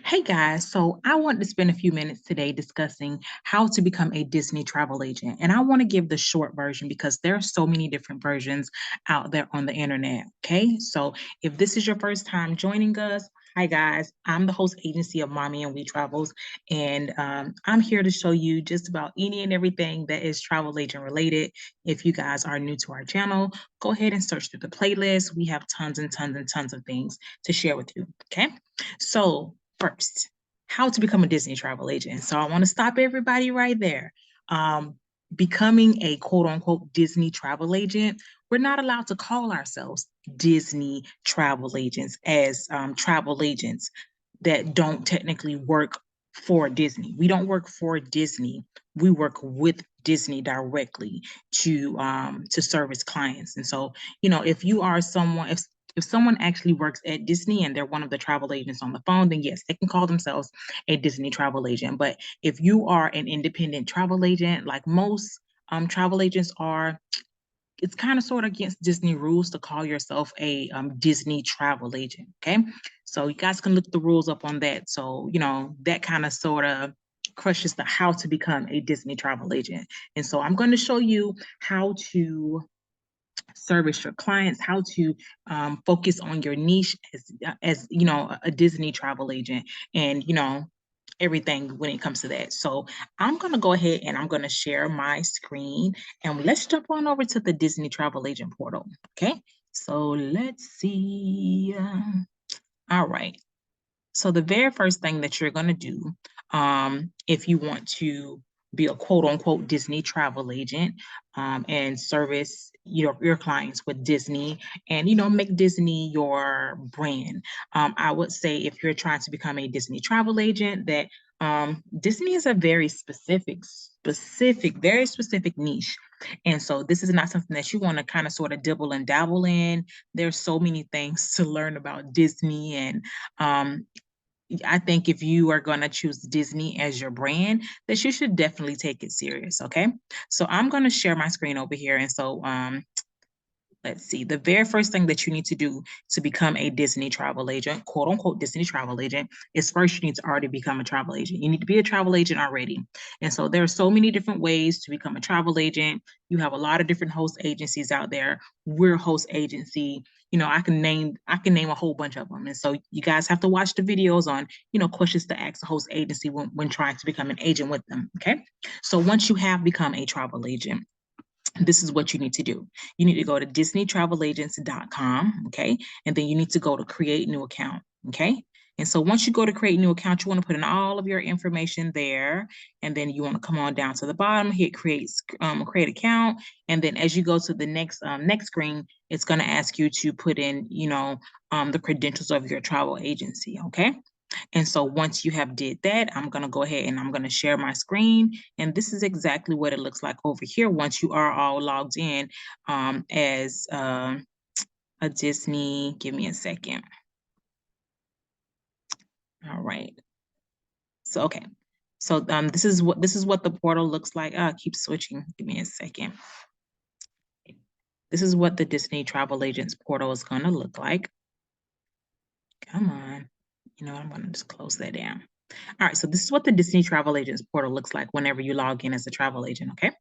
Hey guys, so I want to spend a few minutes today discussing how to become a Disney travel agent. And I want to give the short version because there are so many different versions out there on the internet. Okay, so if this is your first time joining us, hi guys, I'm the host agency of Mommy and We Travels, and I'm here to show you just about any and everything that is travel agent related. If you guys are new to our channel, go ahead and search through the playlist. We have tons and tons and tons of things to share with you. Okay, so first, how to become a Disney travel agent. So I want to stop everybody right there. Um, Becoming a quote unquote Disney travel agent, we're not allowed to call ourselves Disney travel agents as travel agents that don't technically work for Disney. We don't work for Disney. We work with Disney directly to service clients. And so, if you are someone, if someone actually works at Disney and they're one of the travel agents on the phone, then yes, they can call themselves a Disney travel agent. But if you are an independent travel agent, like most travel agents are, it's kind of sort of against Disney rules to call yourself a Disney travel agent. Okay. So you guys can look the rules up on that. So, that kind of sort of crushes the how to become a Disney travel agent. And so I'm going to show you how to service your clients, how to focus on your niche as a Disney travel agent, and everything when it comes to that. So I'm going to go ahead and I'm going to share my screen, and let's jump on over to the Disney travel agent portal. Okay, so let's see. All right, so the very first thing that you're going to do, if you want to be a quote unquote Disney travel agent, and service your clients with Disney, and make Disney your brand, I would say if you're trying to become a Disney travel agent, that Disney is a very very specific niche. And so this is not something that you want to kind of sort of dibble and dabble in. There's so many things to learn about Disney, and I think if you are going to choose Disney as your brand, that you should definitely take it serious. Okay. So I'm going to share my screen over here. And so let's see, the very first thing that you need to do to become a Disney travel agent, quote unquote Disney travel agent, is first you need to already become a travel agent. You need to be a travel agent already. And so there are so many different ways to become a travel agent. You have a lot of different host agencies out there. We're a host agency. I can name a whole bunch of them. And so you guys have to watch the videos on, questions to ask a host agency when trying to become an agent with them. Okay. So once you have become a travel agent, this is what you need to do. You need to go to disneytravelagents.com, okay? And then you need to go to create new account, okay? And so once you go to create new account, you want to put in all of your information there, and then you want to come on down to the bottom, hit create account, and then as you go to the next screen, it's going to ask you to put in, the credentials of your travel agency, okay? And so once you have did that, I'm going to go ahead and I'm going to share my screen. And this is exactly what it looks like over here once you are all logged in as a Disney. Give me a second. All right. So, okay. So this is what the portal looks like. Keep switching. Give me a second. This is what the Disney Travel Agents portal is going to look like. Come on. I'm going to just close that down. All right, so this is what the Disney Travel Agents portal looks like whenever you log in as a travel agent, okay?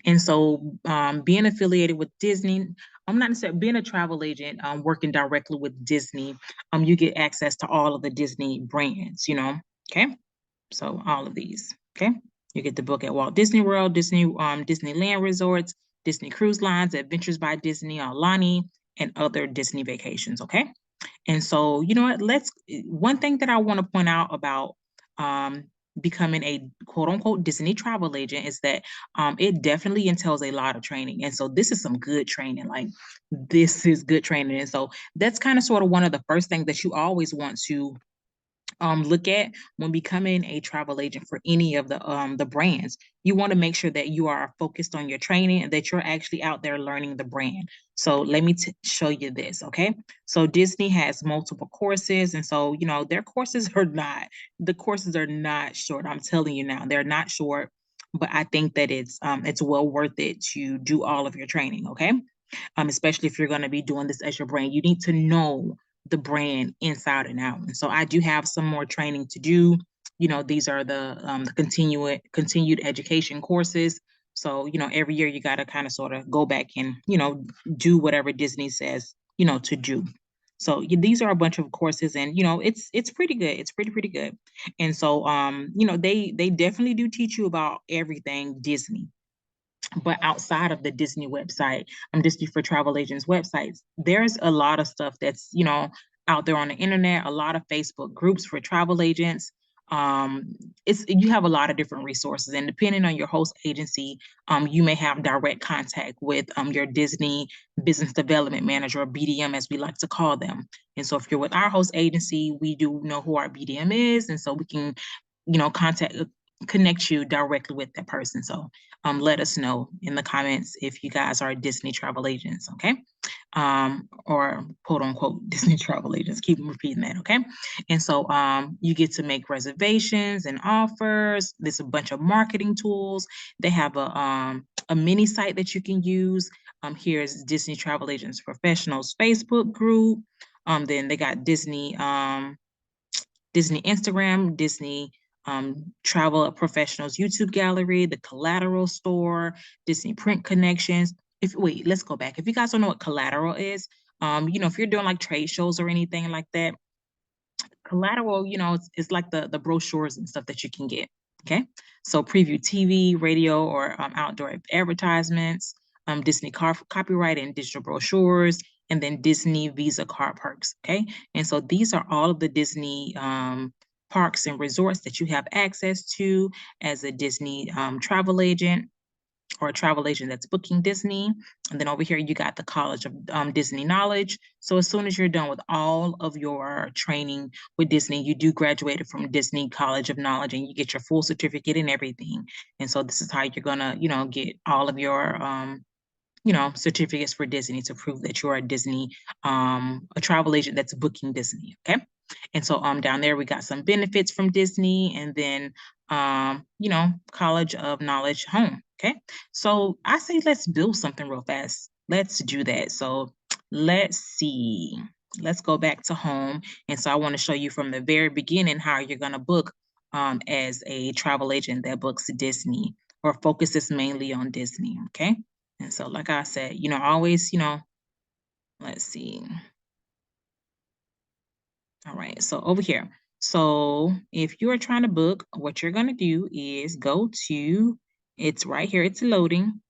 And so being affiliated with Disney, I'm not necessarily being a travel agent, working directly with Disney, you get access to all of the Disney brands, okay? So all of these, okay? You get the book at Walt Disney World, Disneyland Resorts, Disney Cruise Lines, Adventures by Disney, Alani, and other Disney vacations, okay? And so, you know what? One thing that I want to point out about um, becoming a quote unquote Disney travel agent is that it definitely entails a lot of training. And so, this is some good training. Like, this is good training. And so, that's kind of sort of one of the first things that you always want to look at when becoming a travel agent for any of the brands. You want to make sure that you are focused on your training and that you're actually out there learning the brand. So let me show you this, okay? So Disney has multiple courses, and so their courses are not the courses are not short. I'm telling you now, they're not short, but I think that it's well worth it to do all of your training, okay? Especially if you're going to be doing this as your brand. You need to know the brand inside and out. And so I do have some more training to do. These are the continued education courses. So, every year you got to kind of sort of go back and, do whatever Disney says, to do. So these are a bunch of courses, and it's pretty good. It's pretty good. And so they definitely do teach you about everything Disney. But outside of the Disney website, Disney for Travel Agents websites, there's a lot of stuff that's, out there on the internet, a lot of Facebook groups for travel agents. Um, you have a lot of different resources, and depending on your host agency, you may have direct contact with your Disney business development manager, or BDM, as we like to call them. And so if you're with our host agency, we do know who our BDM is, and so we can, connect you directly with that person. So let us know in the comments if you guys are Disney travel agents, okay? Or quote unquote Disney travel agents. Keep repeating that, okay? And so you get to make reservations and offers. There's a bunch of marketing tools. They have a mini site that you can use. Here's Disney Travel Agents Professionals Facebook group. Then they got Disney Instagram, Disney Travel Professionals YouTube gallery, the Collateral store, Disney Print Connections. Let's go back. If you guys don't know what Collateral is, if you're doing like trade shows or anything like that, Collateral, it's like the brochures and stuff that you can get. Okay, so preview TV, radio, or outdoor advertisements, Disney copyright and digital brochures, and then Disney Visa card perks. Okay, and so these are all of the Disney parks and resorts that you have access to as a Disney travel agent, or a travel agent that's booking Disney. And then over here, you got the College of Disney Knowledge. So as soon as you're done with all of your training with Disney, you do graduate from Disney College of Knowledge, and you get your full certificate and everything. And so this is how you're gonna, get all of your certificates for Disney to prove that you're a Disney, a travel agent that's booking Disney. Okay. And so down there we got some benefits from Disney, and then College of Knowledge Home. Okay. So I say let's build something real fast. Let's do that. So let's see. Let's go back to home. And so I want to show you from the very beginning how you're gonna book as a travel agent that books Disney or focuses mainly on Disney. Okay. And so, like I said, always, let's see. All right, so over here. So if you are trying to book, what you're going to do is go to, it's right here, it's loading.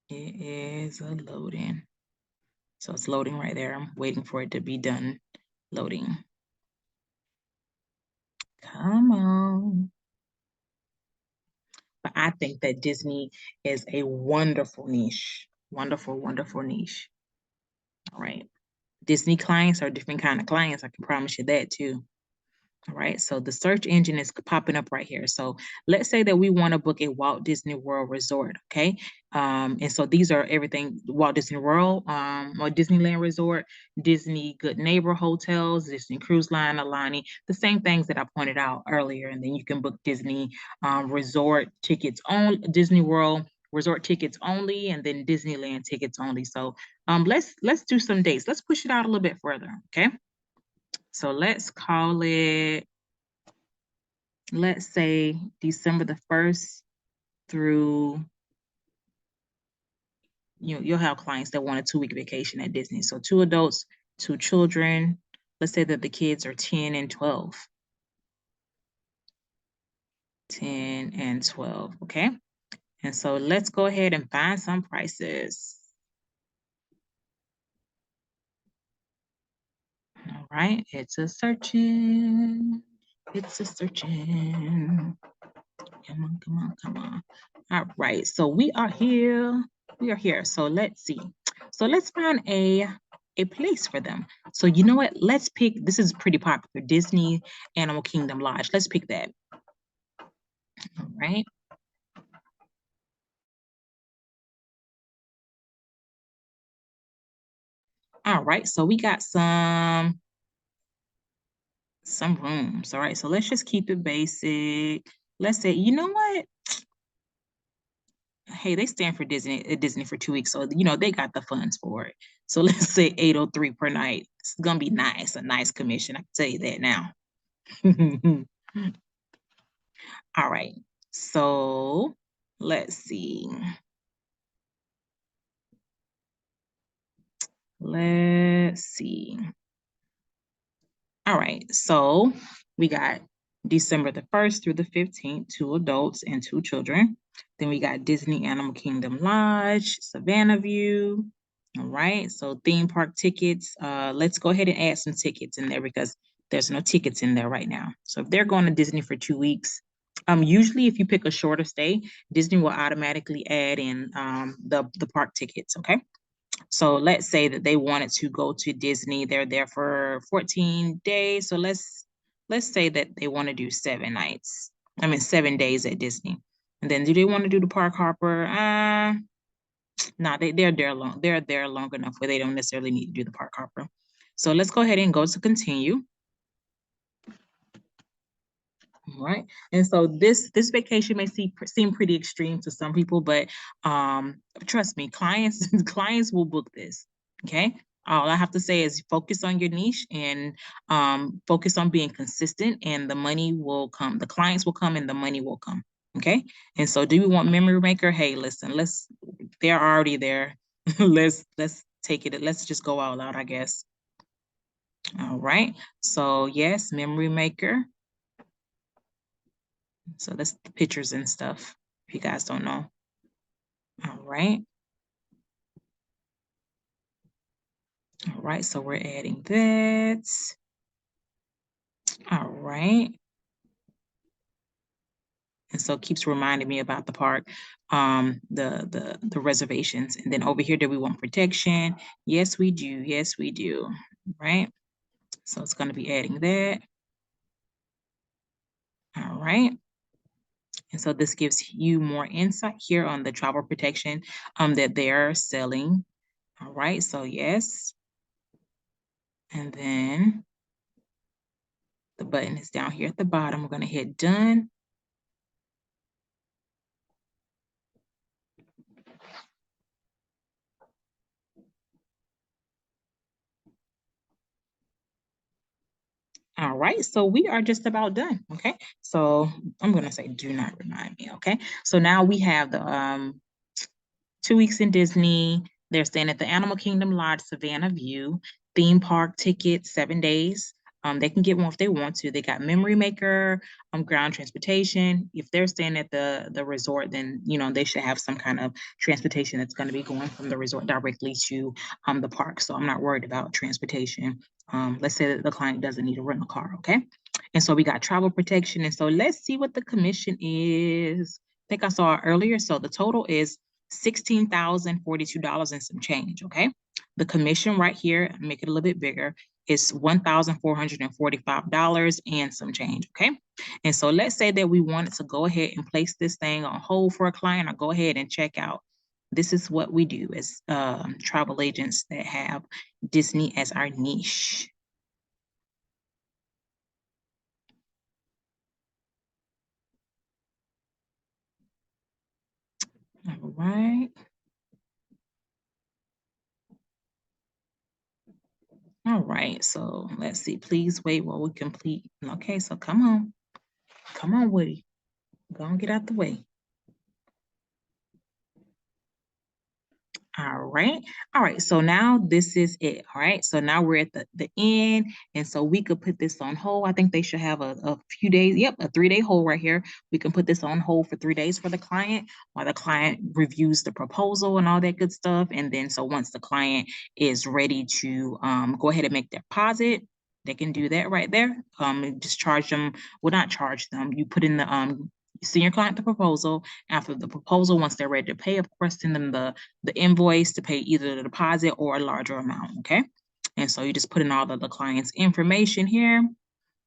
It is a loading. So it's loading right there. I'm waiting for it to be done loading. Come on. But I think that Disney is a wonderful niche. Wonderful, wonderful niche. All right. Disney clients are different kind of clients. I can promise you that too. All right, so the search engine is popping up right here. So let's say that we want to book a Walt Disney World resort, okay? And so these are everything: Walt Disney World, or Disneyland Resort, Disney Good Neighbor Hotels, Disney Cruise Line, Alani, the same things that I pointed out earlier. And then you can book Disney resort tickets on Disney World resort tickets only, and then Disneyland tickets only. So let's do some dates. Let's push it out a little bit further, okay? So let's call it, let's say December the 1st through, you'll have clients that want a 2-week vacation at Disney. So 2 adults, 2 children. Let's say that the kids are 10 and 12. 10 and 12, okay? And so let's go ahead and find some prices. All right, it's a searching. It's a searching. Come on, come on, come on. All right, so we are here. We are here. So let's see. So let's find a place for them. So you know what? Let's pick, this is pretty popular, Disney Animal Kingdom Lodge. Let's pick that. All right. All right, so we got some rooms. All right, so let's just keep it basic. Let's say, you know what? hey, they stand for Disney for 2 weeks, so they got the funds for it. So let's say 803 per night. It's gonna be nice, a nice commission. I can tell you that now. All right. So let's see. Let's see. All right. So we got December the 1st through the 15th, 2 adults and 2 children. Then we got Disney Animal Kingdom Lodge, Savannah View. All right. So theme park tickets. Let's go ahead and add some tickets in there because there's no tickets in there right now. So if they're going to Disney for 2 weeks, usually if you pick a shorter stay, Disney will automatically add in the park tickets. Okay. So let's say that they wanted to go to Disney. They're there for 14 days. So let's say that they want to do 7 nights. 7 days at Disney. And then do they want to do the park hopper? No, they're there long. They're there long enough where they don't necessarily need to do the park hopper. So let's go ahead and go to continue. Right. And so this vacation may seem pretty extreme to some people, but trust me, clients clients will book this. Okay. All I have to say is focus on your niche and focus on being consistent, and the money will come. The clients will come and the money will come. Okay. And so do you want memory maker? Hey, listen, they're already there. let's take it. Let's just go all out, I guess. All right. So yes, memory maker. So that's the pictures and stuff, if you guys don't know. All right. All right, so we're adding that. All right. And so it keeps reminding me about the park, the reservations. And then over here, do we want protection? Yes, we do. Yes, we do. Right. So it's going to be adding that. All right. And so this gives you more insight here on the travel protection that they're selling. All right. So yes. And then the button is down here at the bottom. We're going to hit done. All right, so we are just about done. Okay, so I'm going to say do not remind me. Okay, so now we have the 2 weeks in Disney. They're staying at the Animal Kingdom Lodge, Savannah View, theme park ticket, 7 days. They can get one if they want to. They got memory maker, ground transportation. If they're staying at the resort, then they should have some kind of transportation that's going to be going from the resort directly to the park. So I'm not worried about transportation. Let's say that the client doesn't need to rent a car, okay? And so we got travel protection. And so let's see what the commission is. I think I saw it earlier. So the total is $16,042 and some change, okay? The commission right here, make it a little bit bigger, is $1,445 and some change, okay? And so let's say that we wanted to go ahead and place this thing on hold for a client or go ahead and check out. This is what we do as travel agents that have Disney as our niche. All right. All right, so let's see. Please wait while we complete. Okay, so come on. Come on, Woody. Go and get out the way. All right. All right. So now this is it. All right. So now we're at the end. And so we could put this on hold. I think they should have a few days. Yep, a 3-day hold right here. We can put this on hold for 3 days for the client while the client reviews the proposal and all that good stuff. And then so once the client is ready to go ahead and make their deposit, they can do that right there. Just charge them. Well, not charge them. You put in the send your client the proposal. After the proposal, once they're ready to pay, of course, send them the invoice to pay either the deposit or a larger amount, okay? And so you just put in all of the client's information here,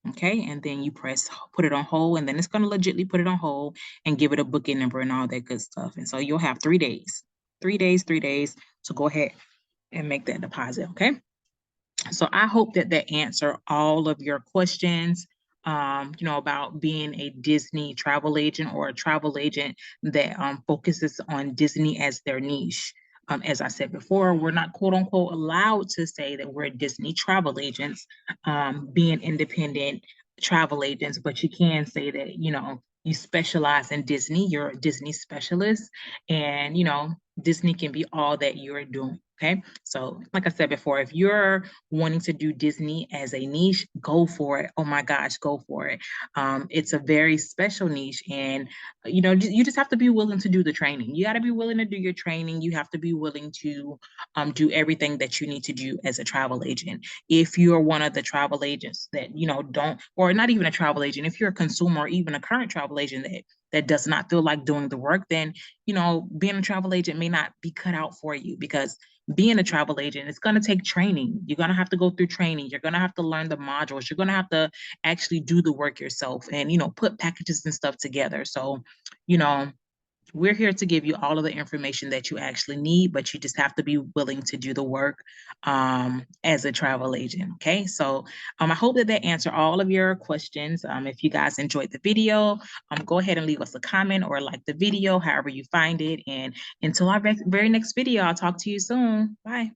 okay? And then you press put it on hold, and then it's going to legitly put it on hold and give it a booking number and all that good stuff. And so you'll have 3 days, 3 days to go ahead and make that deposit, okay? So I hope that answer all of your questions. about being a Disney travel agent or a travel agent that focuses on Disney as their niche. As I said before, we're not quote unquote allowed to say that we're Disney travel agents, being independent travel agents, but you can say that, you specialize in Disney, you're a Disney specialist, and, Disney can be all that you're doing. Okay. So, like I said before, if you're wanting to do Disney as a niche, go for it. Oh my gosh, go for it. It's a very special niche, and you just have to be willing to do the training. You got to be willing to do your training. You have to be willing to do everything that you need to do as a travel agent. If you're one of the travel agents that don't, or not even a travel agent, if you're a consumer or even a current travel agent that does not feel like doing the work, then being a travel agent may not be cut out for you, because being a travel agent, it's going to take training. You're going to have to go through training. You're going to have to learn the modules. You're going to have to actually do the work yourself and, put packages and stuff together. So, you know, we're here to give you all of the information that you actually need, but you just have to be willing to do the work as a travel agent. Okay. So I hope that answered all of your questions. If you guys enjoyed the video, go ahead and leave us a comment or like the video, however you find it. And until our very next video, I'll talk to you soon. Bye.